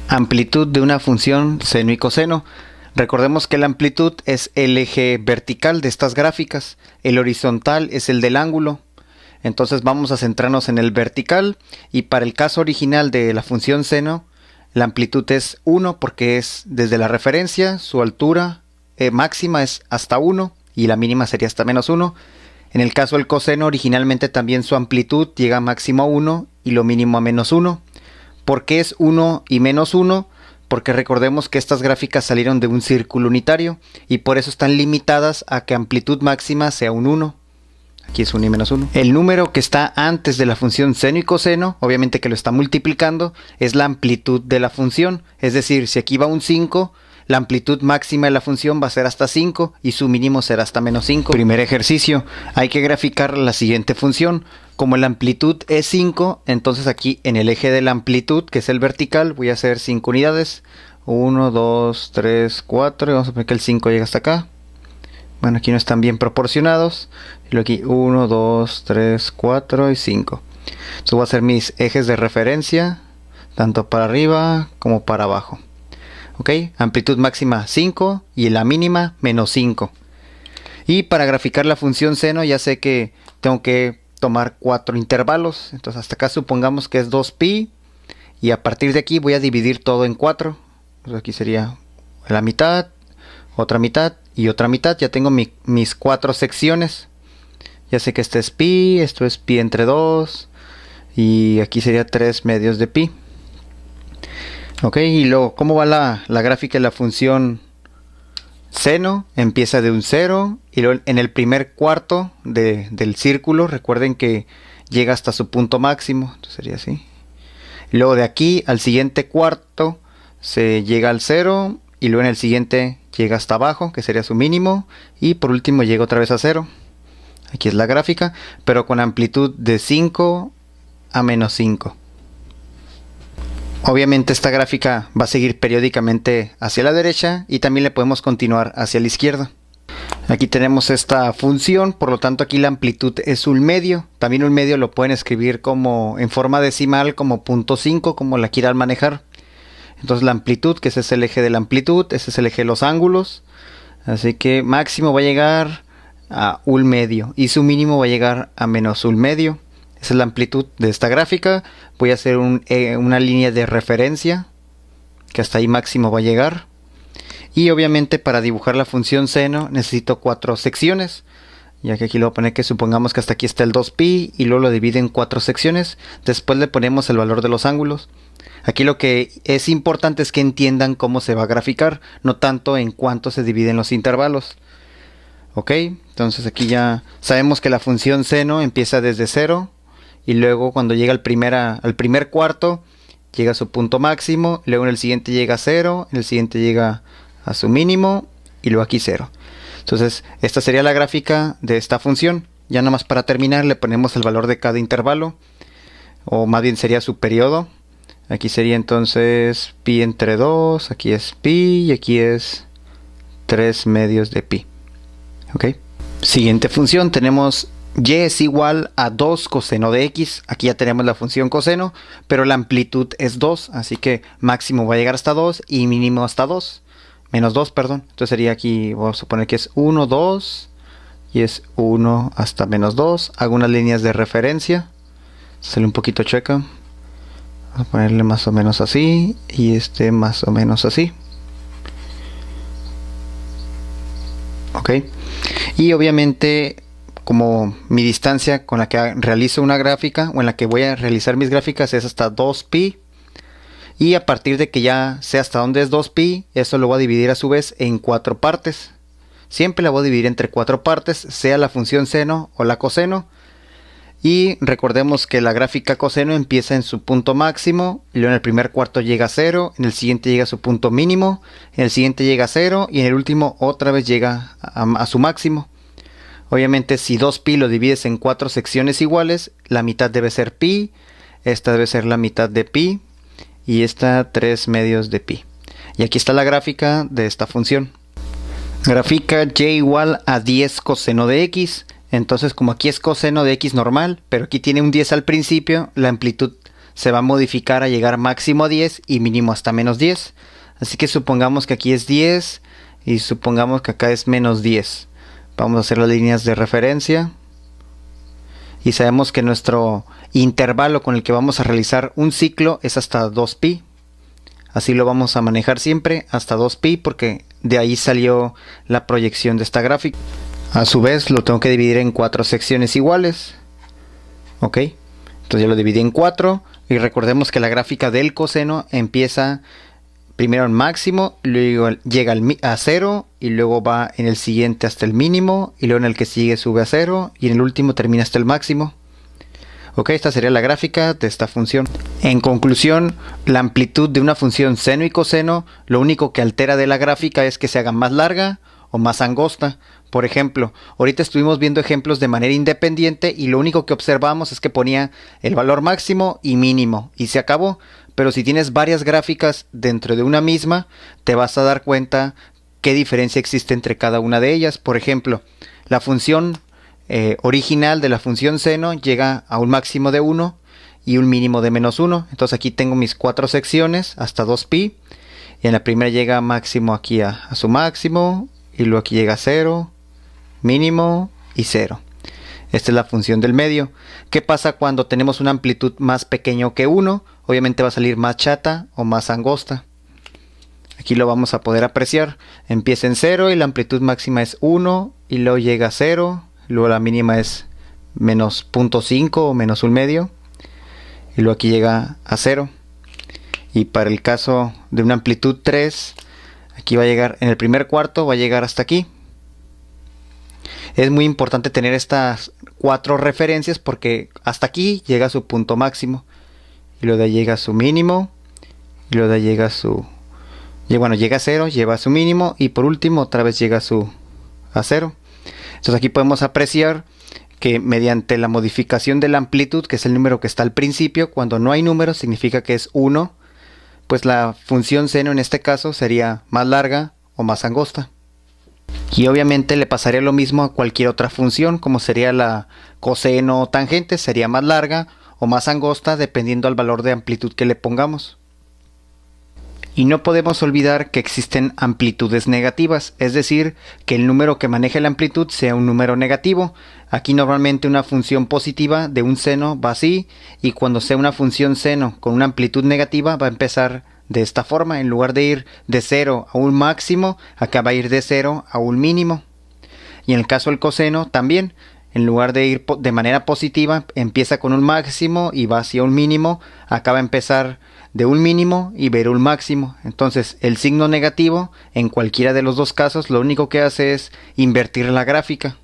Amplitud de una función seno y coseno. Recordemos que la amplitud es el eje vertical de estas gráficas, el horizontal es el del ángulo. Entonces vamos a centrarnos en el vertical, y para el caso original de la función seno, la amplitud es 1 porque es desde la referencia, su altura máxima es hasta 1 y la mínima sería hasta menos 1. En el caso del coseno, originalmente también su amplitud llega máximo a 1 y lo mínimo a menos 1. ¿Por qué es 1 y menos 1? Porque recordemos que estas gráficas salieron de un círculo unitario y por eso están limitadas a que amplitud máxima sea un 1. Aquí es 1 y menos 1. El número que está antes de la función seno y coseno, obviamente que lo está multiplicando, es la amplitud de la función. Es decir, si aquí va un 5, la amplitud máxima de la función va a ser hasta 5 y su mínimo será hasta menos 5. Primer ejercicio, hay que graficar la siguiente función. Como la amplitud es 5, entonces aquí en el eje de la amplitud, que es el vertical, voy a hacer 5 unidades. 1, 2, 3, 4, y vamos a poner que el 5 llega hasta acá. Bueno, aquí no están bien proporcionados. Y luego aquí 1, 2, 3, 4 y 5. Entonces voy a hacer mis ejes de referencia, tanto para arriba como para abajo. Ok, amplitud máxima 5 y la mínima menos 5. Y para graficar la función seno ya sé que tengo que tomar 4 intervalos. Entonces hasta acá supongamos que es 2pi. Y a partir de aquí voy a dividir todo en 4. Entonces aquí sería la mitad, otra mitad y otra mitad. Ya tengo mis 4 secciones. Ya sé que este es pi, esto es pi entre 2. Y aquí sería 3 medios de pi. Ok, y luego, ¿cómo va la gráfica de la función seno? Empieza de un 0 y luego en el primer cuarto del círculo, recuerden que llega hasta su punto máximo. Entonces sería así. Y luego de aquí al siguiente cuarto se llega al 0 y luego en el siguiente llega hasta abajo, que sería su mínimo, y por último llega otra vez a 0. Aquí es la gráfica, pero con amplitud de 5 a menos 5. Obviamente esta gráfica va a seguir periódicamente hacia la derecha y también le podemos continuar hacia la izquierda. Aquí tenemos esta función, por lo tanto aquí la amplitud es un medio. También un medio lo pueden escribir como en forma decimal, como 0.5, como la quieran manejar. Entonces la amplitud, que ese es el eje de la amplitud, ese es el eje de los ángulos. Así que máximo va a llegar a un medio y su mínimo va a llegar a menos un medio. Esa es la amplitud de esta gráfica. Voy a hacer una línea de referencia que hasta ahí máximo va a llegar. Y obviamente para dibujar la función seno necesito 4 secciones. Ya que aquí le voy a poner que supongamos que hasta aquí está el 2pi y luego lo divide en 4 secciones. Después le ponemos el valor de los ángulos. Aquí lo que es importante es que entiendan cómo se va a graficar, no tanto en cuánto se dividen los intervalos. Ok, entonces aquí ya sabemos que la función seno empieza desde 0. Y luego cuando llega al primer cuarto, llega a su punto máximo. Luego en el siguiente llega a 0. En el siguiente llega a su mínimo. Y luego aquí 0. Entonces esta sería la gráfica de esta función. Ya nada más para terminar le ponemos el valor de cada intervalo. O más bien sería su periodo. Aquí sería entonces pi entre 2. Aquí es pi y aquí es 3 medios de pi. Ok. Siguiente función tenemos y es igual a 2 coseno de x. Aquí ya tenemos la función coseno, pero la amplitud es 2, así que máximo va a llegar hasta 2 y mínimo hasta 2. Menos 2, perdón. Entonces sería aquí, vamos a suponer que es 1, 2 y es 1 hasta menos 2. Hago unas líneas de referencia. Sale un poquito chueca. Vamos a ponerle más o menos así y este más o menos así. Ok. Y obviamente como mi distancia con la que realizo una gráfica o en la que voy a realizar mis gráficas es hasta 2pi. Y a partir de que ya sé hasta dónde es 2pi, eso lo voy a dividir a su vez en 4 partes. Siempre la voy a dividir entre 4 partes, sea la función seno o la coseno. Y recordemos que la gráfica coseno empieza en su punto máximo, y luego en el primer cuarto llega a 0, en el siguiente llega a su punto mínimo, en el siguiente llega a 0 y en el último otra vez llega a su máximo. Obviamente si 2pi lo divides en 4 secciones iguales, la mitad debe ser pi, esta debe ser la mitad de pi y esta 3 medios de pi. Y aquí está la gráfica de esta función. Grafica y igual a 10 coseno de x. Entonces, como aquí es coseno de x normal, pero aquí tiene un 10 al principio, la amplitud se va a modificar a llegar máximo a 10 y mínimo hasta menos 10. Así que supongamos que aquí es 10 y supongamos que acá es menos 10. Vamos a hacer las líneas de referencia. Y sabemos que nuestro intervalo con el que vamos a realizar un ciclo es hasta 2pi. Así lo vamos a manejar siempre, hasta 2pi, porque de ahí salió la proyección de esta gráfica. A su vez lo tengo que dividir en 4 secciones iguales. Ok, entonces ya lo dividí en 4 y recordemos que la gráfica del coseno empieza primero en máximo, luego llega a 0 y luego va en el siguiente hasta el mínimo y luego en el que sigue sube a 0 y en el último termina hasta el máximo. Ok, esta sería la gráfica de esta función. En conclusión, la amplitud de una función seno y coseno, lo único que altera de la gráfica es que se haga más larga o más angosta. Por ejemplo, ahorita estuvimos viendo ejemplos de manera independiente y lo único que observamos es que ponía el valor máximo y mínimo y se acabó. Pero si tienes varias gráficas dentro de una misma, te vas a dar cuenta qué diferencia existe entre cada una de ellas. Por ejemplo, la función original de la función seno llega a un máximo de 1 y un mínimo de menos 1. Entonces aquí tengo mis 4 secciones hasta 2pi. Y en la primera llega máximo aquí a su máximo. Y luego aquí llega a 0, mínimo y 0. Esta es la función del medio. ¿Qué pasa cuando tenemos una amplitud más pequeña que 1? Obviamente va a salir más chata o más angosta. Aquí lo vamos a poder apreciar. Empieza en 0 y la amplitud máxima es 1 y luego llega a 0. Luego la mínima es menos 0.5 o menos 1/2. Y luego aquí llega a 0. Y para el caso de una amplitud 3, aquí va a llegar, en el primer cuarto va a llegar hasta aquí. Es muy importante tener estas 4 referencias porque hasta aquí llega a su punto máximo. Y luego de ahí llega a su mínimo. Y luego de ahí llega a su... Bueno, llega a 0, lleva a su mínimo. Y por último otra vez llega a 0. Entonces aquí podemos apreciar que mediante la modificación de la amplitud, que es el número que está al principio, cuando no hay números significa que es 1, pues la función seno en este caso sería más larga o más angosta. Y obviamente le pasaría lo mismo a cualquier otra función, como sería la coseno o tangente, sería más larga o más angosta dependiendo al valor de amplitud que le pongamos. Y no podemos olvidar que existen amplitudes negativas, es decir, que el número que maneje la amplitud sea un número negativo. Aquí normalmente una función positiva de un seno va así, y cuando sea una función seno con una amplitud negativa va a empezar de esta forma. En lugar de ir de 0 a un máximo, acá va a ir de 0 a un mínimo. Y en el caso del coseno también, en lugar de ir de manera positiva, empieza con un máximo y va hacia un mínimo, acá va a empezar de un mínimo y ver un máximo. Entonces el signo negativo en cualquiera de los dos casos lo único que hace es invertir la gráfica.